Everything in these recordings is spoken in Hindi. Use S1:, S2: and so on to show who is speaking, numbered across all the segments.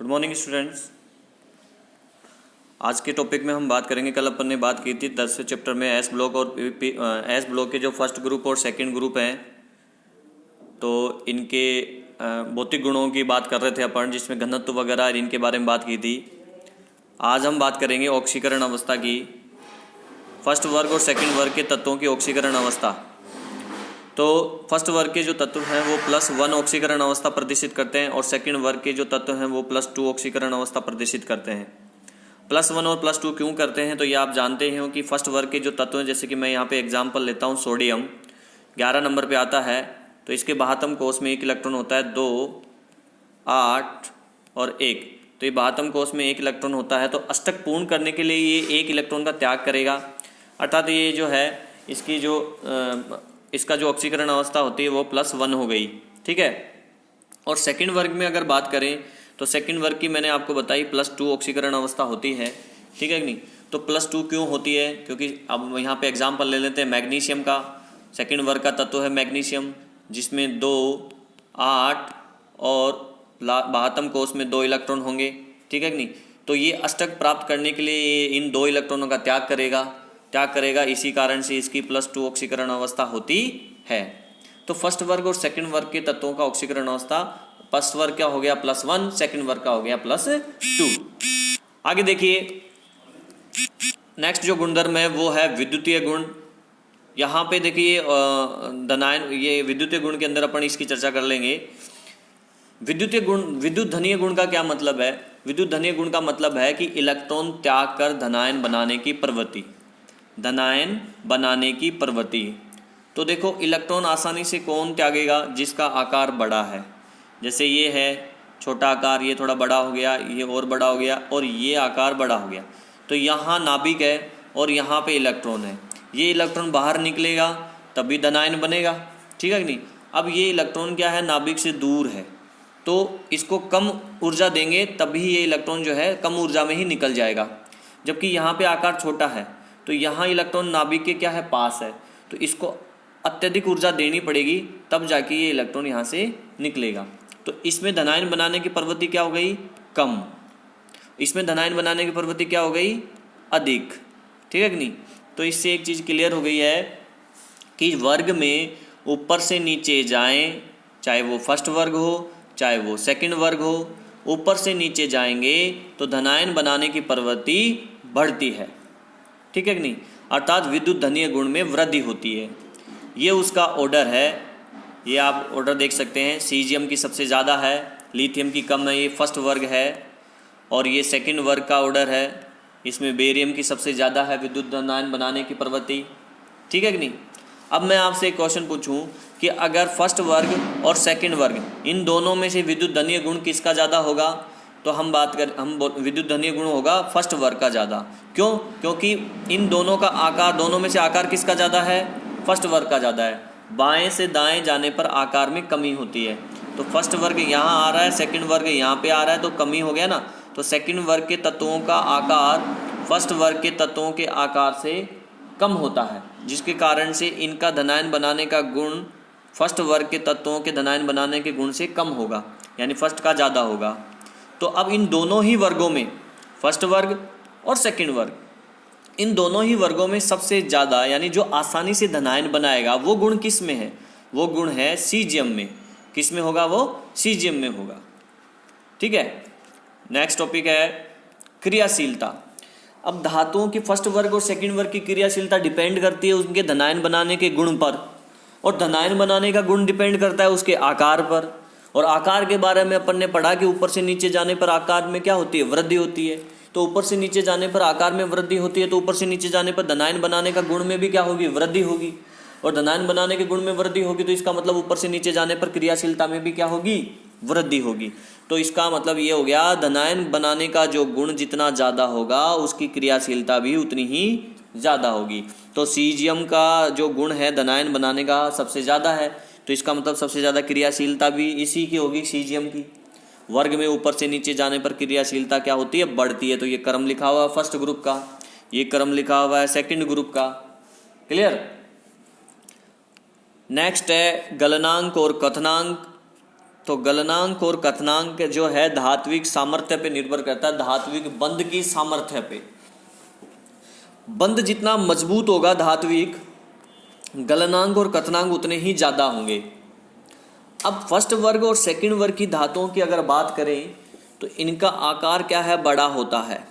S1: Good morning students. आज के टॉपिक में हम बात करेंगे, कल अपन ने बात की थी 10वें चैप्टर में एस ब्लॉक और एस ब्लॉक के जो फर्स्ट ग्रुप और सेकंड ग्रुप हैं, तो इनके भौतिक गुणों की बात कर रहे थे अपन, जिसमें घनत्व वगैरह इनके बारे में बात की थी। आज हम बात करेंगे ऑक्सीकरण अवस्था की, फर्स्ट वर्ग और सेकंड वर्ग के तत्वों की ऑक्सीकरण अवस्था। तो फर्स्ट वर्ग के जो तत्व हैं वो +1 ऑक्सीकरण अवस्था प्रदर्शित करते हैं और सेकंड वर्ग के जो तत्व हैं वो +2 ऑक्सीकरण अवस्था प्रदर्शित करते हैं। +1 और +2 क्यों करते हैं, तो ये आप जानते हैं कि फर्स्ट वर्ग के जो तत्व हैं, जैसे कि मैं यहाँ पे एग्जांपल लेता हूँ, सोडियम 11 नंबर पे आता है, तो इसके बाहतम कोष में 1 इलेक्ट्रॉन होता है, 2, 8 और 1। तो ये बाहतम कोष में 1 इलेक्ट्रॉन होता है, तो अष्टक पूर्ण करने के लिए ये 1 इलेक्ट्रॉन का त्याग करेगा, अर्थात ये जो है इसका जो ऑक्सीकरण अवस्था होती है वो +1 हो गई। ठीक है। और सेकंड वर्ग में अगर बात करें तो सेकंड वर्ग की मैंने आपको बताई +2 ऑक्सीकरण अवस्था होती है। ठीक है कि नहीं। तो +2 क्यों होती है, क्योंकि अब यहाँ पे एग्जांपल ले लेते हैं मैग्नीशियम का। सेकंड वर्ग का तत्व है मैग्नीशियम, जिसमें 2, 8 और बाहतम कोष में 2 इलेक्ट्रॉन होंगे। ठीक है कि नहीं। तो ये अष्टक प्राप्त करने के लिए इन 2 इलेक्ट्रॉनों का त्याग करेगा, इसी कारण से इसकी +2 ऑक्सीकरण अवस्था होती है। तो फर्स्ट वर्ग और सेकंड वर्ग के तत्वों का ऑक्सीकरण अवस्था, फर्स्ट वर्ग क्या हो गया +1, सेकंड वर्ग का हो गया +2। आगे देखिए, नेक्स्ट जो गुणधर्म है वो है विद्युतीय गुण। यहाँ पे देखिए धनायन, ये विद्युतीय गुण के अंदर अपन इसकी चर्चा कर लेंगे। विद्युतीय गुण, विद्युत धनीय गुण का क्या मतलब है? विद्युत धनीय गुण का मतलब है कि इलेक्ट्रॉन त्याग कर धनायन बनाने की प्रवृत्ति, धनायन बनाने की प्रवृत्ति। तो देखो, इलेक्ट्रॉन आसानी से कौन त्यागेगा? जिसका आकार बड़ा है। जैसे ये है छोटा आकार, ये थोड़ा बड़ा हो गया, ये और बड़ा हो गया, और ये आकार बड़ा हो गया। तो यहाँ नाभिक है और यहाँ पे इलेक्ट्रॉन है, ये इलेक्ट्रॉन बाहर निकलेगा तभी धनायन बनेगा। ठीक है कि नहीं। अब ये इलेक्ट्रॉन क्या है, नाभिक से दूर है, तो इसको कम ऊर्जा देंगे तभी ये इलेक्ट्रॉन जो है कम ऊर्जा में ही निकल जाएगा। जबकि यहाँ पे आकार छोटा है, तो यहाँ इलेक्ट्रॉन नाभिक के क्या है, पास है, तो इसको अत्यधिक ऊर्जा देनी पड़ेगी तब जाके ये इलेक्ट्रॉन यहाँ से निकलेगा। तो इसमें धनायन बनाने की प्रवृत्ति क्या हो गई, कम। इसमें धनायन बनाने की प्रवृत्ति क्या हो गई, अधिक। ठीक है कि नहीं। तो इससे एक चीज़ क्लियर हो गई है कि वर्ग में ऊपर से नीचे जाएं, चाहे वो फर्स्ट वर्ग हो चाहे वो सेकंड वर्ग हो, ऊपर से नीचे जाएंगे तो धनायन बनाने की प्रवृत्ति बढ़ती है। ठीक है कि नहीं। अर्थात विद्युत धनीय गुण में वृद्धि होती है। ये उसका ऑर्डर है, ये आप ऑर्डर देख सकते हैं। सीजियम की सबसे ज़्यादा है, लिथियम की कम है, ये फर्स्ट वर्ग है, और ये सेकंड वर्ग का ऑर्डर है। इसमें बेरियम की सबसे ज़्यादा है विद्युत धनायन बनाने की प्रवृत्ति। ठीक है कि नहीं। अब मैं आपसे एक क्वेश्चन पूछूं कि अगर फर्स्ट वर्ग और सेकंड वर्ग, इन दोनों में से विद्युत धनीय गुण किसका ज़्यादा होगा, तो हम विद्युत धनीय गुण होगा फर्स्ट वर्ग का ज़्यादा। क्यों? क्योंकि इन दोनों का आकार, दोनों में से आकार किसका ज़्यादा है, फर्स्ट वर्ग का ज़्यादा है। बाएं से दाएं जाने पर आकार में कमी होती है, तो फर्स्ट वर्ग यहाँ आ रहा है, सेकंड वर्ग यहाँ पे आ रहा है, तो कमी हो गया ना। तो सेकंड वर्ग के तत्वों का आकार फर्स्ट वर्ग के तत्वों के आकार से कम होता है, जिसके कारण से इनका धनायन बनाने का गुण फर्स्ट वर्ग के तत्वों के धनायन बनाने के गुण से कम होगा, यानी फर्स्ट का ज़्यादा होगा। तो अब इन दोनों ही वर्गों में, फर्स्ट वर्ग और सेकंड वर्ग, इन दोनों ही वर्गों में सबसे ज़्यादा, यानी जो आसानी से धनायन बनाएगा, वो गुण किस में है? वो गुण है सीजियम में। किस में होगा? वो सीजियम में होगा। ठीक है। नेक्स्ट टॉपिक है क्रियाशीलता। अब धातुओं की फर्स्ट वर्ग और सेकंड वर्ग की क्रियाशीलता डिपेंड करती है उनके धनायन बनाने के गुण पर, और धनायन बनाने का गुण डिपेंड करता है उसके आकार पर। और आकार के बारे में अपन ने पढ़ा कि ऊपर से नीचे जाने पर आकार में क्या होती है, वृद्धि होती है। तो ऊपर से नीचे जाने पर आकार में वृद्धि होती है, तो ऊपर से नीचे जाने पर धनायन बनाने का गुण में भी क्या होगी, वृद्धि होगी। और धनायन बनाने के गुण में वृद्धि होगी, तो इसका मतलब ऊपर से नीचे जाने पर क्रियाशीलता में भी क्या होगी, वृद्धि होगी। तो इसका मतलब ये हो गया, धनायन बनाने का जो गुण जितना ज़्यादा होगा उसकी क्रियाशीलता भी उतनी ही ज़्यादा होगी। तो सीजियम का जो गुण है धनायन बनाने का सबसे ज़्यादा है, तो इसका मतलब सबसे ज़्यादा क्रियाशीलता भी इसी की होगी, सीजियम की। वर्ग में ऊपर से नीचे जाने पर क्रियाशीलता क्या होती है, बढ़ती है। तो ये क्रम लिखा हुआ है फर्स्ट ग्रुप का, ये क्रम लिखा हुआ है सेकंड ग्रुप का। क्लियर। नेक्स्ट है गलनांक और कथनांक। तो गलनांक और कथनांक जो है धात्विक सामर्थ्य पे निर्भर करता है, धात्विक बंध की सामर्थ्य पे। बंध जितना मजबूत होगा धात्विक, गलनांक और कथनांक उतने ही ज़्यादा होंगे। अब फर्स्ट वर्ग और सेकंड वर्ग की धातुओं की अगर बात करें तो इनका आकार क्या है, बड़ा होता है,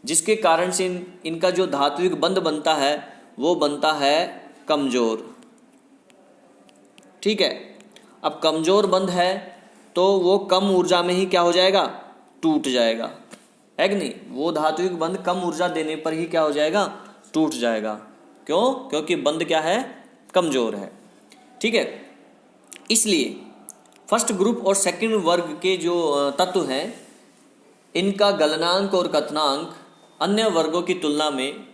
S1: जिसके कारण से इनका जो धात्विक बंध बनता है वो बनता है कमजोर। ठीक है, अब कमजोर बंध है तो वो कम ऊर्जा में ही क्या हो जाएगा, टूट जाएगा, है कि नहीं। वो धात्विक बंध कम ऊर्जा देने पर ही क्या हो जाएगा, टूट जाएगा। क्यों? क्योंकि बंध क्या है, कमजोर है। ठीक है, इसलिए फर्स्ट ग्रुप और सेकंड वर्ग के जो तत्व हैं इनका गलनांक और कथनांक अन्य वर्गों की तुलना में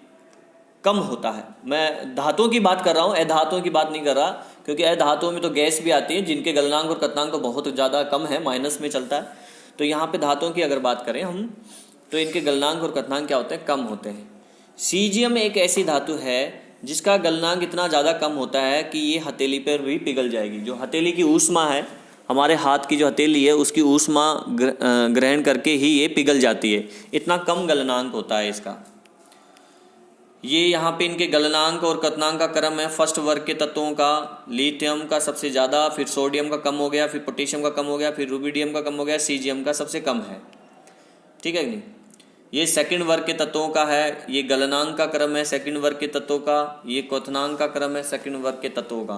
S1: कम होता है। मैं धातुओं की बात कर रहा हूँ, अधातुओं की बात नहीं कर रहा, क्योंकि अधातुओं में तो गैस भी आती है जिनके गलनांक और कथनांक तो बहुत ज़्यादा कम है, माइनस में चलता है। तो यहाँ पे धातुओं की अगर बात करें हम तो इनके गलनांक और कथनांक क्या होते हैं, कम होते हैं। सीजियम एक ऐसी धातु है जिसका गलनांक इतना ज़्यादा कम होता है कि ये हथेली पर भी पिघल जाएगी। जो हथेली की ऊष्मा है, हमारे हाथ की जो हथेली है उसकी ऊष्मा ग्रहण करके ही ये पिघल जाती है, इतना कम गलनांक होता है इसका। ये यहाँ पे इनके गलनांक और कथनांक का क्रम है फर्स्ट वर्ग के तत्वों का, लिथियम का सबसे ज़्यादा, फिर सोडियम का कम हो गया, फिर पोटेशियम का कम हो गया, फिर रुबिडियम का कम हो गया, सीजियम का सबसे कम है। ठीक है कि नहीं। ये सेकंड वर्ग के तत्वों का है, ये गलनांक का क्रम है सेकंड वर्ग के तत्वों का, ये क्वथनांक का क्रम है सेकंड वर्ग के तत्वों का।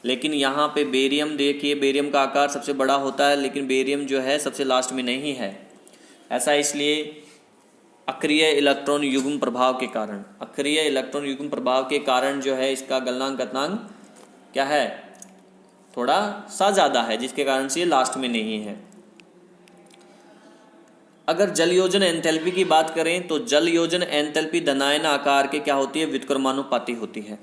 S1: लेकिन यहाँ पे बेरियम देखिए, बेरियम का आकार सबसे बड़ा होता है, लेकिन बेरियम जो है सबसे लास्ट में नहीं है। ऐसा इसलिए अक्रिय इलेक्ट्रॉन युग्म प्रभाव के कारण, अक्रिय इलेक्ट्रॉन युग्म प्रभाव के कारण जो है इसका गलनांक कथनांक क्या है, थोड़ा सा ज़्यादा है, जिसके कारण से ये लास्ट में नहीं है। अगर जल योजन एंथैल्पी की बात करें तो जल योजन एंथैल्पी धनायन आकार के क्या होती है, व्युत्क्रमानुपाती होती है।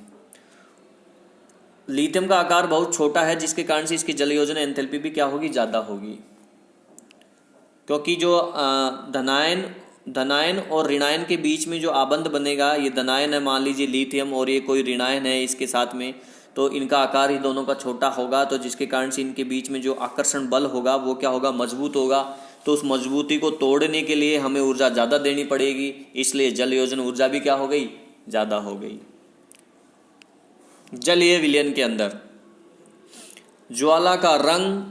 S1: लिथियम का आकार बहुत छोटा है, जिसके कारण से इसकी जल योजन एंथैल्पी भी क्या होगी, ज़्यादा होगी। क्योंकि जो धनायन और ऋणायन के बीच में जो आबंध बनेगा, ये धनायन है मान लीजिए लिथियम और ये कोई ऋणायन है इसके साथ में, तो इनका आकार ही दोनों का छोटा होगा, तो जिसके कारण से इनके बीच में जो आकर्षण बल होगा वो क्या होगा, मजबूत होगा। तो उस मजबूती को तोड़ने के लिए हमें ऊर्जा ज़्यादा देनी पड़ेगी, इसलिए जल योजन ऊर्जा भी क्या हो गई, ज़्यादा हो गई। जलीय विलयन के अंदर ज्वाला का रंग,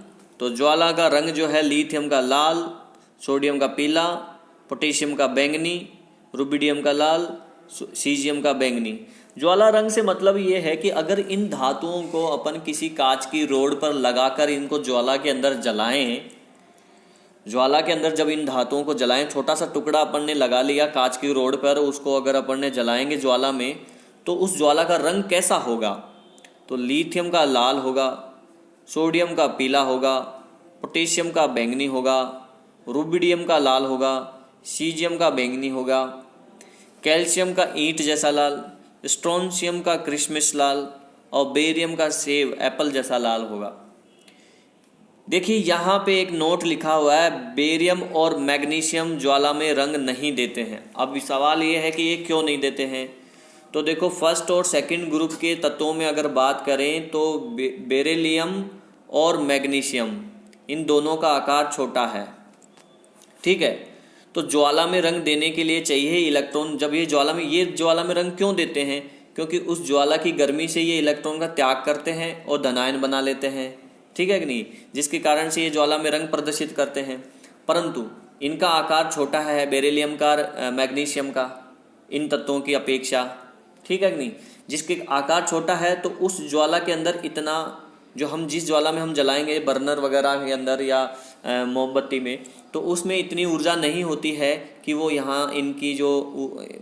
S1: तो ज्वाला का रंग जो है लिथियम का लाल, सोडियम का पीला, पोटेशियम का बैंगनी, रुबिडियम का लाल, सीजियम का बैंगनी। ज्वाला रंग से मतलब ये है कि अगर इन धातुओं को अपन किसी कांच की रोड पर लगाकर इनको ज्वाला के अंदर जलाएं, ज्वाला के अंदर जब इन धातुओं को जलाएं, छोटा सा टुकड़ा अपन ने लगा लिया कांच की रोड पर, उसको अगर अपन ने जलाएंगे ज्वाला में, तो उस ज्वाला का रंग कैसा होगा, तो लिथियम का लाल होगा, सोडियम का पीला होगा, पोटेशियम का बैंगनी होगा, रुबिडियम का लाल होगा, सीजियम का बैंगनी होगा, कैल्शियम का ईंट जैसा लाल, स्ट्रोंशियम का क्रिसमस लाल और बेरियम का सेब एप्पल जैसा लाल होगा। देखिए यहाँ पे एक नोट लिखा हुआ है, बेरियम और मैग्नीशियम ज्वाला में रंग नहीं देते हैं। अब सवाल ये है कि ये क्यों नहीं देते हैं, तो देखो फर्स्ट और सेकंड ग्रुप के तत्वों में अगर बात करें तो बेरिलियम और मैग्नीशियम इन दोनों का आकार छोटा है। ठीक है, तो ज्वाला में रंग देने के लिए चाहिए इलेक्ट्रॉन। जब ये ज्वाला में रंग क्यों देते हैं, क्योंकि उस ज्वाला की गर्मी से ये इलेक्ट्रॉन का त्याग करते हैं और धनायन बना लेते हैं। ठीक है कि नहीं, जिसके कारण से ये ज्वाला में रंग प्रदर्शित करते हैं। परंतु इनका आकार छोटा है बेरिलियम का, मैग्नीशियम का, इन तत्वों की अपेक्षा। ठीक है कि नहीं, जिसके आकार छोटा है तो उस ज्वाला के अंदर इतना, जो हम जिस ज्वाला में हम जलाएंगे बर्नर वगैरह के अंदर या मोमबत्ती में, तो उसमें इतनी ऊर्जा नहीं होती है कि वो यहाँ इनकी जो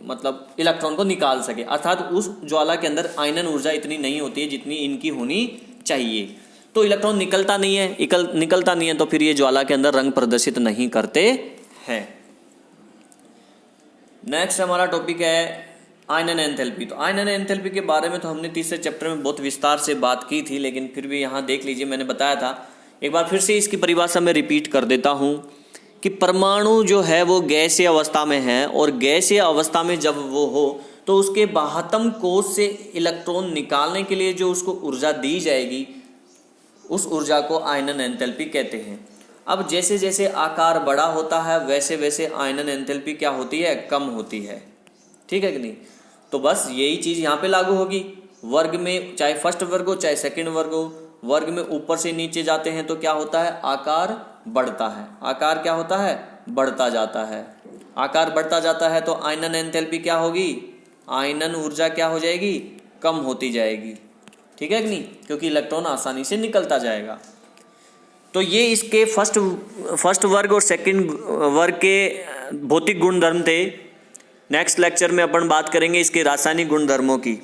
S1: मतलब इलेक्ट्रॉन को निकाल सके। अर्थात उस ज्वाला के अंदर आयनन ऊर्जा इतनी नहीं होती है जितनी इनकी होनी चाहिए। तो इलेक्ट्रॉन निकलता नहीं है, तो फिर ये ज्वाला के अंदर रंग प्रदर्शित नहीं करते हैं। नेक्स्ट हमारा टॉपिक है आयनन एंथैल्पी। तो आयनन एंथैल्पी के बारे में तो हमने तीसरे चैप्टर में बहुत विस्तार से बात की थी, लेकिन फिर भी यहाँ देख लीजिए, मैंने बताया था, एक बार फिर से इसकी परिभाषा में रिपीट कर देता हूँ कि परमाणु जो है वो गैसीय अवस्था में है, और गैसीय अवस्था में जब वो हो तो उसके बाह्यतम कोश से इलेक्ट्रॉन निकालने के लिए जो उसको ऊर्जा दी जाएगी उस ऊर्जा को आयनन एंथैल्पी कहते हैं। अब जैसे जैसे आकार बड़ा होता है वैसे वैसे आयनन एंथैल्पी क्या होती है, कम होती है। ठीक है कि नहीं? तो बस यही चीज़ यहाँ पे लागू होगी। वर्ग में चाहे फर्स्ट वर्ग हो चाहे सेकंड वर्ग हो, वर्ग में ऊपर से नीचे जाते हैं तो क्या होता है, आकार बढ़ता है। आकार क्या होता है, बढ़ता जाता है। आकार बढ़ता जाता है तो आयनन एंथैल्पी क्या होगी, आयनन ऊर्जा क्या हो जाएगी, कम होती जाएगी। ठीक है कि नहीं? क्योंकि इलेक्ट्रॉन आसानी से निकलता जाएगा। तो ये इसके फर्स्ट वर्ग और सेकंड वर्ग के भौतिक गुणधर्म थे। नेक्स्ट लेक्चर में अपन बात करेंगे इसके रासायनिक गुणधर्मों की।